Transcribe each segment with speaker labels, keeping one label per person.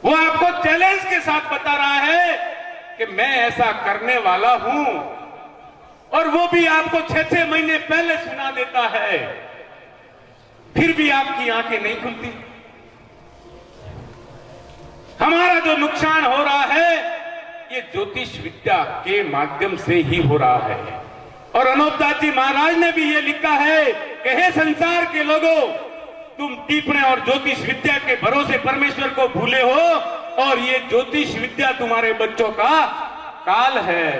Speaker 1: वो आपको चैलेंज के साथ बता रहा है कि मैं ऐसा करने वाला हूं, और वो भी आपको 6-6 महीने पहले सुना देता है, फिर भी आपकी आंखें नहीं खुलती। हमारा जो नुकसान हो रहा है ये ज्योतिष विद्या के माध्यम से ही हो रहा है। और अनोपदास जी महाराज ने भी ये लिखा है कि हे संसार के लोगों, तुम टीपणे और ज्योतिष विद्या के भरोसे परमेश्वर को भूले हो, और ये ज्योतिष विद्या तुम्हारे बच्चों का काल है।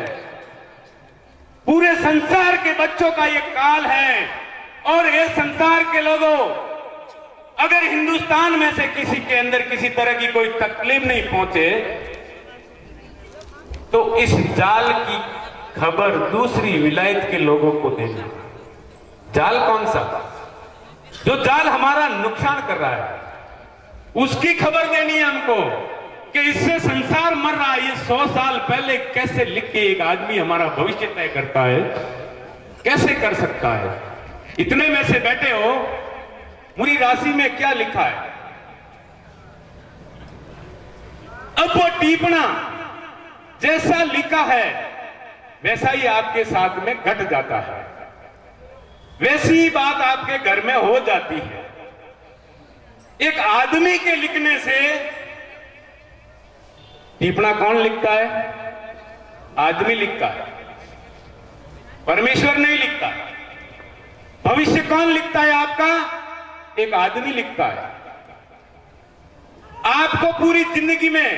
Speaker 1: पूरे संसार के बच्चों का ये काल है। और ये संसार के लोगों, अगर हिंदुस्तान में से किसी के अंदर किसी तरह की कोई तकलीफ नहीं पहुंचे तो इस जाल की खबर दूसरी विलायत के लोगों को देना। जाल कौन सा? जो जाल हमारा नुकसान कर रहा है, उसकी खबर देनी है हमको कि इससे संसार मर रहा है। ये 100 साल पहले कैसे लिख के एक आदमी हमारा भविष्य तय करता है? कैसे कर सकता है? इतने में से बैठे हो, मुरी राशि में क्या लिखा है? अब वो टीपना जैसा लिखा है वैसा ही आपके साथ में घट जाता है, वैसी बात आपके घर में हो जाती है। एक आदमी के लिखने से टीपना कौन लिखता है? आदमी लिखता है, परमेश्वर नहीं लिखता। भविष्य कौन लिखता है आपका? एक आदमी लिखता है। आपको पूरी जिंदगी में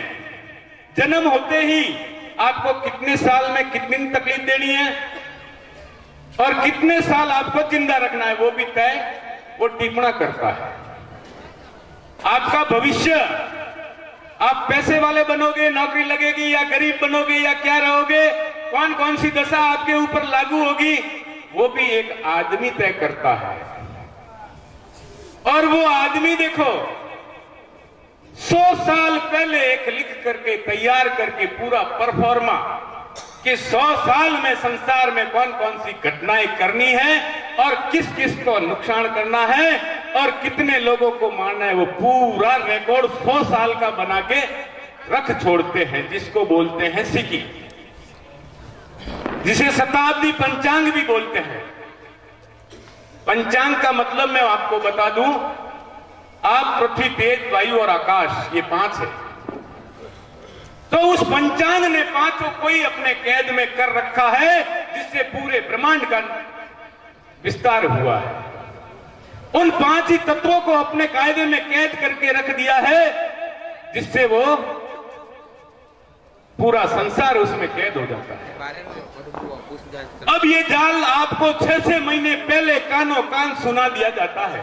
Speaker 1: जन्म होते ही आपको कितने साल में कितनी तकलीफ देनी है और कितने साल आपको जिंदा रखना है, वो भी तय वो टिप्पणी करता है। आपका भविष्य, आप पैसे वाले बनोगे, नौकरी लगेगी, या गरीब बनोगे, या क्या रहोगे, कौन कौन सी दशा आपके ऊपर लागू होगी, वो भी एक आदमी तय करता है। और वो आदमी देखो 100 साल पहले एक लिख करके तैयार करके पूरा परफॉर्मा कि 100 साल में संसार में कौन कौन सी घटनाएं करनी है और किस किस को नुकसान करना है और कितने लोगों को मारना है, वो पूरा रिकॉर्ड 100 साल का बना के रख छोड़ते हैं, जिसको बोलते हैं सिक्की, जिसे शताब्दी पंचांग भी बोलते हैं। पंचांग का मतलब मैं आपको बता दूं, आप, पृथ्वी, तेज, वायु और आकाश, ये 5 है। तो उस पंचांग ने 5 को ही अपने कैद में कर रखा है, जिससे पूरे ब्रह्मांड का विस्तार हुआ है। उन 5 ही तत्वों को अपने कायदे में कैद करके रख दिया है, जिससे वो पूरा संसार उसमें कैद हो जाता है। अब ये जाल आपको 6-6 महीने पहले कानों कान सुना दिया जाता है।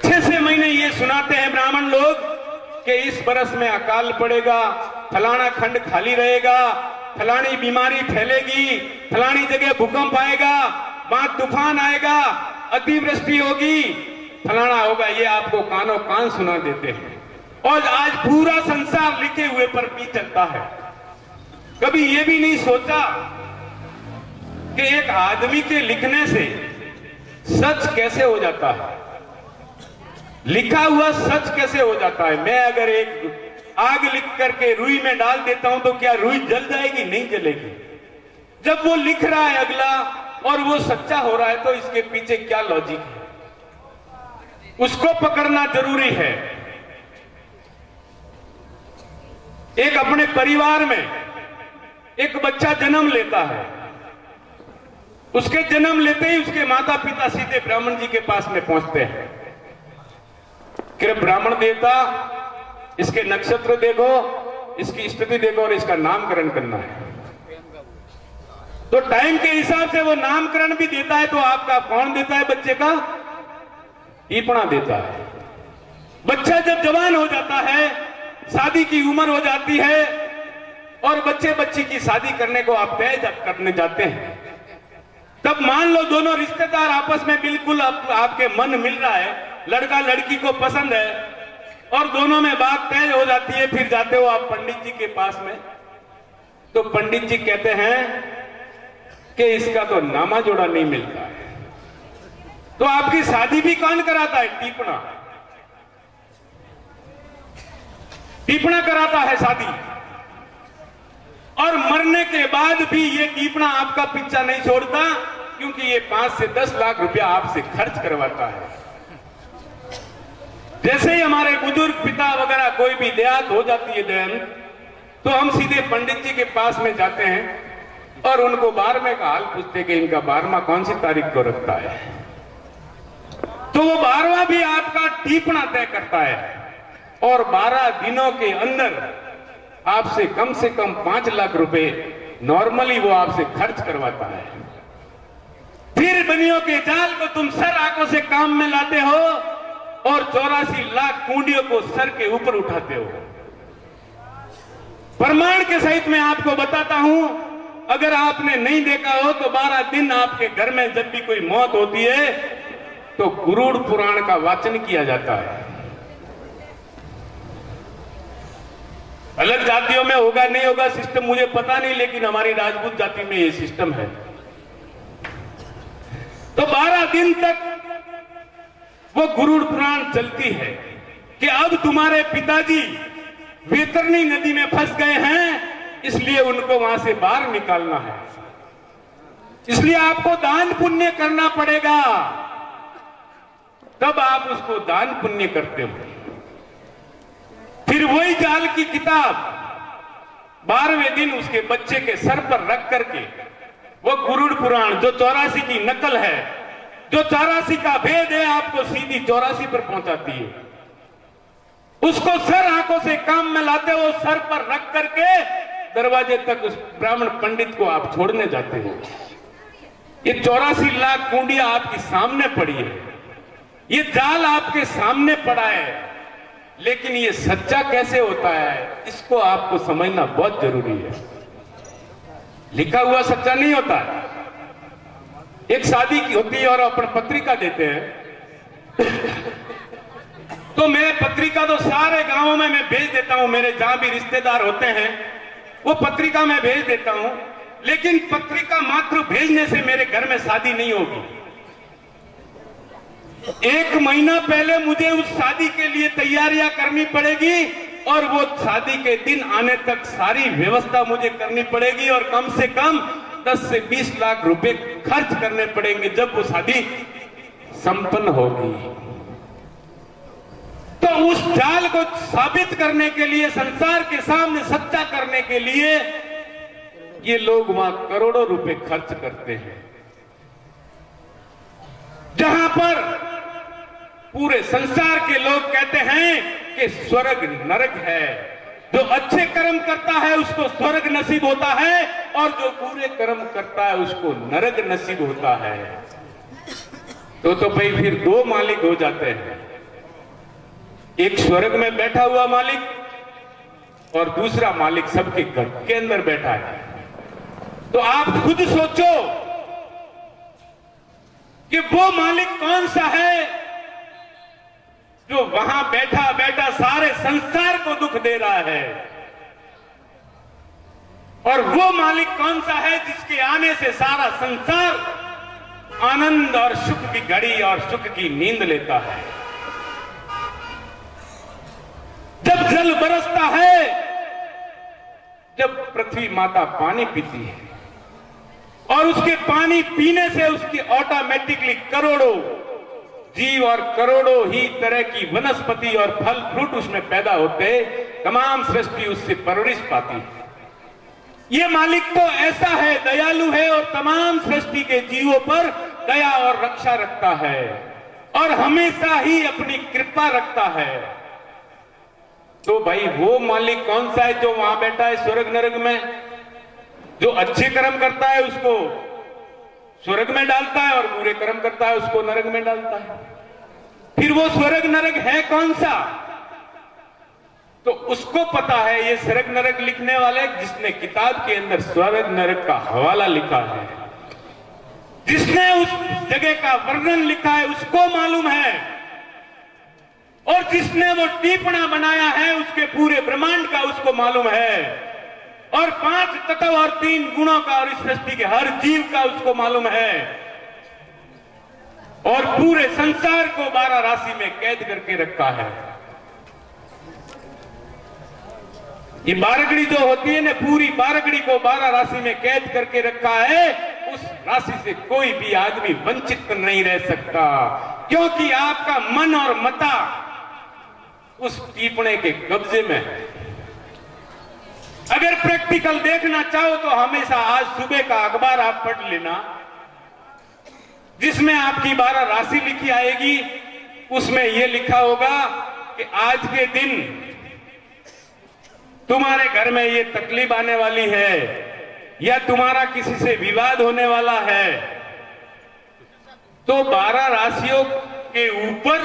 Speaker 1: 6-6 महीने ये सुनाते हैं ब्राह्मण लोग कि इस बरस में अकाल पड़ेगा, फलाना खंड खाली रहेगा, फलानी बीमारी फैलेगी, फलानी जगह भूकंप आएगा, वहां तूफान आएगा, अतिवृष्टि होगी, फलाना होगा, ये आपको कानों कान सुना देते हैं। और आज पूरा संसार लिखे हुए पर भी चलता है। कभी ये भी नहीं सोचा कि एक आदमी के लिखने से सच कैसे हो जाता है, लिखा हुआ सच कैसे हो जाता है। मैं अगर एक आग लिख करके रुई में डाल देता हूं तो क्या रुई जल जाएगी? नहीं जलेगी। जब वो लिख रहा है अगला और वो सच्चा हो रहा है तो इसके पीछे क्या लॉजिक है, उसको पकड़ना जरूरी है। एक अपने परिवार में एक बच्चा जन्म लेता है, उसके जन्म लेते ही उसके माता पिता सीधे ब्राह्मण जी के पास में पहुंचते हैं कि ब्राह्मण देवता, इसके नक्षत्र देखो, इसकी स्थिति देखो और इसका नामकरण करना है। तो टाइम के हिसाब से वो नामकरण भी देता है। तो आपका कौन देता है बच्चे का? टीपणा देता है। बच्चा जब जवान हो जाता है, शादी की उम्र हो जाती है और बच्चे बच्ची की शादी करने को आप तय करने जाते हैं, तब मान लो दोनों रिश्तेदार आपस में बिल्कुल आपके मन मिल रहा है, लड़का लड़की को पसंद है और दोनों में बात तय हो जाती है। फिर जाते हो आप पंडित जी के पास में, तो पंडित जी कहते हैं कि इसका तो नामा जोड़ा नहीं मिलता है। तो आपकी शादी भी कौन कराता है? टीपणा। टीपणा कराता है शादी, और मरने के बाद भी ये टीपणा आपका पीछा नहीं छोड़ता, क्योंकि ये 5 से 10 लाख रुपया आपसे खर्च करवाता है। जैसे ही हमारे बुजुर्ग पिता वगैरह कोई भी देहात हो जाती है देन, तो हम सीधे पंडित जी के पास में जाते हैं और उनको 12वें का हाल पूछते कि इनका 12वां कौन सी तारीख को रखता है। तो वो 12वां भी आपका टीपणा तय करता है, और 12 दिनों के अंदर आपसे कम 5 लाख रुपए नॉर्मली वो आपसे खर्च करवाता है। फिर बनियों के जाल को तुम सर आंखों से काम में लाते हो और 84 लाख कुंडियों को सर के ऊपर उठाते हो। प्रमाण के सहित मैं आपको बताता हूं, अगर आपने नहीं देखा हो तो 12 दिन आपके घर में जब भी कोई मौत होती है तो गरुड़ पुराण का वाचन किया जाता है। अलग जातियों में होगा नहीं होगा सिस्टम मुझे पता नहीं, लेकिन हमारी राजपूत जाति में ये सिस्टम है। तो 12 दिन तक वो गरुड़ पुराण चलती है कि अब तुम्हारे पिताजी वैतरणी नदी में फंस गए हैं, इसलिए उनको वहां से बाहर निकालना है, इसलिए आपको दान पुण्य करना पड़ेगा। तब आप उसको दान पुण्य करते हो। फिर वही जाल की किताब 12वें दिन उसके बच्चे के सर पर रख करके वो गरुड़ पुराण जो 84 की नकल है, जो 84 का भेद है, आपको सीधी 84 पर पहुंचाती है। उसको सर आंखों से काम में लाते हो, सर पर रख करके दरवाजे तक उस ब्राह्मण पंडित को आप छोड़ने जाते हो। ये 84 लाख कुंडियां आपके सामने पड़ी है, ये जाल आपके सामने पड़ा है, लेकिन ये सच्चा कैसे होता है इसको आपको समझना बहुत जरूरी है। लिखा हुआ सच्चा नहीं होता है। एक शादी की होती है और अपन पत्रिका देते हैं तो मैं पत्रिका तो सारे गांवों में मैं भेज देता हूं, मेरे जहां भी रिश्तेदार होते हैं वो पत्रिका मैं भेज देता हूं, लेकिन पत्रिका मात्र भेजने से मेरे घर में शादी नहीं होगी। 1 महीना पहले मुझे उस शादी के लिए तैयारियां करनी पड़ेगी, और वो शादी के दिन आने तक सारी व्यवस्था मुझे करनी पड़ेगी, और कम से कम 10 से 20 लाख रुपए खर्च करने पड़ेंगे जब वो शादी संपन्न होगी। तो उस जाल को साबित करने के लिए, संसार के सामने सच्चा करने के लिए ये लोग वहां करोड़ों रुपए खर्च करते हैं, जहां पर पूरे संसार के लोग कहते हैं कि स्वर्ग नरक है। जो अच्छे कर्म करता है उसको स्वर्ग नसीब होता है, और जो बुरे कर्म करता है उसको नरक नसीब होता है। तो भाई फिर 2 मालिक हो जाते हैं, एक स्वर्ग में बैठा हुआ मालिक और दूसरा मालिक सबके घर के अंदर बैठा है। तो आप खुद सोचो कि वो मालिक कौन सा है जो वहां बैठा बैठा सारे संसार को दुख दे रहा है, और वो मालिक कौन सा है जिसके आने से सारा संसार आनंद और सुख की घड़ी और सुख की नींद लेता है। जब जल बरसता है, जब पृथ्वी माता पानी पीती है, और उसके पानी पीने से उसकी ऑटोमेटिकली करोड़ों जीव और करोड़ों ही तरह की वनस्पति और फल फ्रूट उसमें पैदा होते, तमाम सृष्टि उससे परवरिश पाती है। ये मालिक तो ऐसा है, दयालु है, और तमाम सृष्टि के जीवों पर दया और रक्षा रखता है, और हमेशा ही अपनी कृपा रखता है। तो भाई वो मालिक कौन सा है जो वहां बैठा है स्वर्ग नरक में? जो अच्छे कर्म करता है उसको स्वर्ग में डालता है, और बुरे कर्म करता है उसको नरक में डालता है। फिर वो स्वर्ग नरक है कौन सा? तो उसको पता है ये स्वर्ग नरक लिखने वाले, जिसने किताब के अंदर स्वर्ग नरक का हवाला लिखा है, जिसने उस जगह का वर्णन लिखा है, उसको मालूम है। और जिसने वो टीपणा बनाया है उसके पूरे ब्रह्मांड का उसको मालूम है, और 5 तत्व और 3 गुणों का और इस सृष्टि के हर जीव का उसको मालूम है, और पूरे संसार को 12 राशि में कैद करके रखा है। ये बारगड़ी जो होती है ना, पूरी बारगड़ी को 12 राशि में कैद करके रखा है। उस राशि से कोई भी आदमी वंचित नहीं रह सकता, क्योंकि आपका मन और मता उस टीपणे के कब्जे में है। अगर प्रैक्टिकल देखना चाहो तो हमेशा आज सुबह का अखबार आप पढ़ लेना, जिसमें आपकी 12 राशि लिखी आएगी। उसमें यह लिखा होगा कि आज के दिन तुम्हारे घर में ये तकलीफ आने वाली है, या तुम्हारा किसी से विवाद होने वाला है, तो 12 राशियों के ऊपर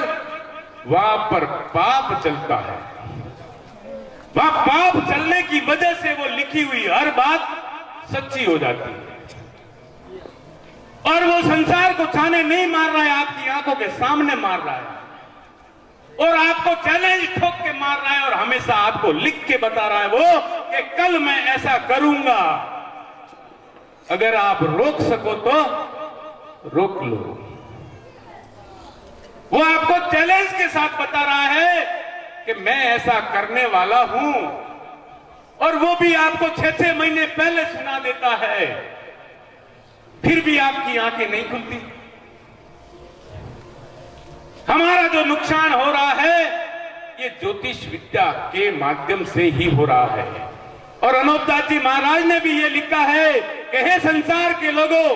Speaker 1: वहां पर पाप चलता है। वहां पाप चलने की वजह से वो लिखी हुई हर बात सच्ची हो जाती है। और वो संसार को छाने नहीं मार रहा है, आपकी आंखों के सामने मार रहा है, और आपको चैलेंज ठोक के मार रहा है, और हमेशा आपको लिख के बता रहा है वो कि कल मैं ऐसा करूंगा। अगर आप रोक सको तो रोक लो। वो आपको चैलेंज के साथ बता रहा है कि मैं ऐसा करने वाला हूं, और वो भी आपको 6-6 महीने पहले सुना देता है, फिर भी आपकी आंखें नहीं खुलती। हमारा जो नुकसान हो रहा है ये ज्योतिष विद्या के माध्यम से ही हो रहा है। और अनोपदास जी महाराज ने भी ये लिखा है कि हे संसार के लोगों,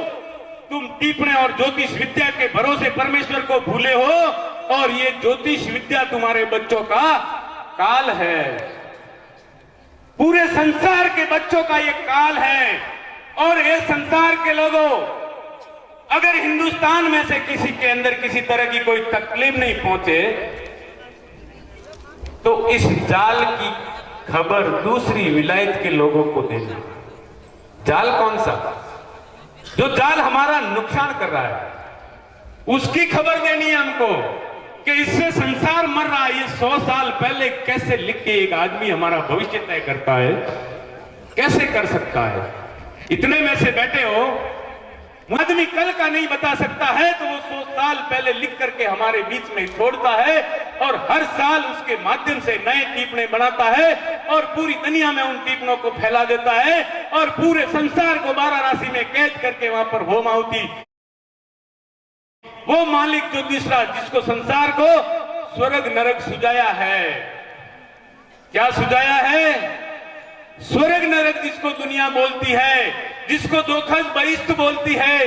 Speaker 1: तुम टीपणे और ज्योतिष विद्या के भरोसे परमेश्वर को भूले हो, और ये ज्योतिष विद्या तुम्हारे बच्चों का काल है। पूरे संसार के बच्चों का ये काल है। और ये संसार के लोगों, अगर हिंदुस्तान में से किसी के अंदर किसी तरह की कोई तकलीफ नहीं पहुंचे, तो इस जाल की खबर दूसरी विलायत के लोगों को देना। जाल कौन सा? जो जाल हमारा नुकसान कर रहा है, उसकी खबर देनी है हमको कि इससे संसार मर रहा है। ये 100 साल पहले कैसे लिख के एक आदमी हमारा भविष्य तय करता है? कैसे कर सकता है? इतने में से बैठे हो, आदमी कल का नहीं बता सकता है, तो वो 100 साल पहले लिख करके हमारे बीच में छोड़ता है, और हर साल उसके माध्यम से नए टीपणे बनाता है, और पूरी दुनिया में उन टीपणों को फैला देता है, और पूरे संसार को 12 राशि में कैद करके वहां पर होम आहुति। वो मालिक जो तीसरा, जिसको संसार को स्वर्ग नरक सुझाया है। क्या सुझाया है? स्वर्ग नरक जिसको दुनिया बोलती है, जिसको दोखस बहिष्ट बोलती है,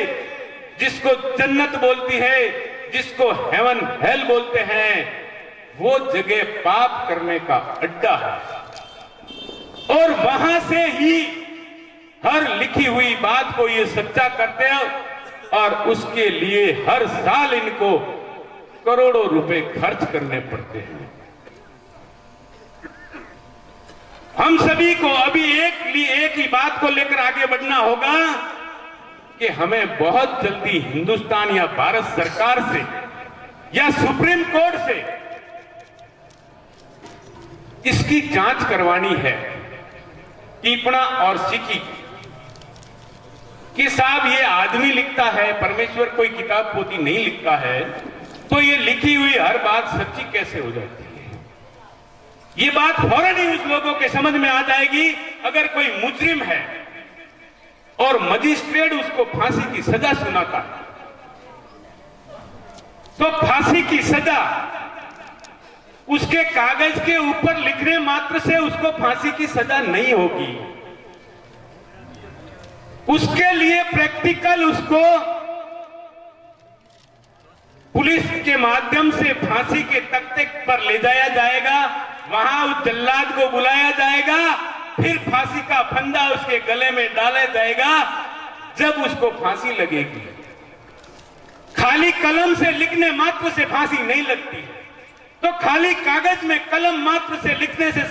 Speaker 1: जिसको जन्नत बोलती है, जिसको हेवन हेल बोलते हैं, वो जगह पाप करने का अड्डा है। और वहां से ही हर लिखी हुई बात को ये सच्चा करते हैं, और उसके लिए हर साल इनको करोड़ों रुपए खर्च करने पड़ते हैं। हम सभी को अभी एक ही बात को लेकर आगे बढ़ना होगा कि हमें बहुत जल्दी हिंदुस्तान या भारत सरकार से या सुप्रीम कोर्ट से इसकी जांच करवानी है, टीपणा और सिक्की कि साहब ये आदमी लिखता है, परमेश्वर कोई किताब पोती नहीं लिखता है, तो ये लिखी हुई हर बात सच्ची कैसे हो जाती है? ये बात फौरन ही उस लोगों के समझ में आ जाएगी। अगर कोई मुजरिम है और मजिस्ट्रेट उसको फांसी की सजा सुनाता है, तो फांसी की सजा उसके कागज के ऊपर लिखने मात्र से उसको फांसी की सजा नहीं होगी। उसके लिए प्रैक्टिकल उसको पुलिस के माध्यम से फांसी के तख्ते पर ले जाया जाएगा, वहां उस जल्लाद को बुलाया जाएगा, फिर फांसी का फंदा उसके गले में डाला जाएगा। जब उसको फांसी लगेगी, खाली कलम से लिखने मात्र से फांसी नहीं लगती, तो खाली कागज में कलम मात्र से लिखने से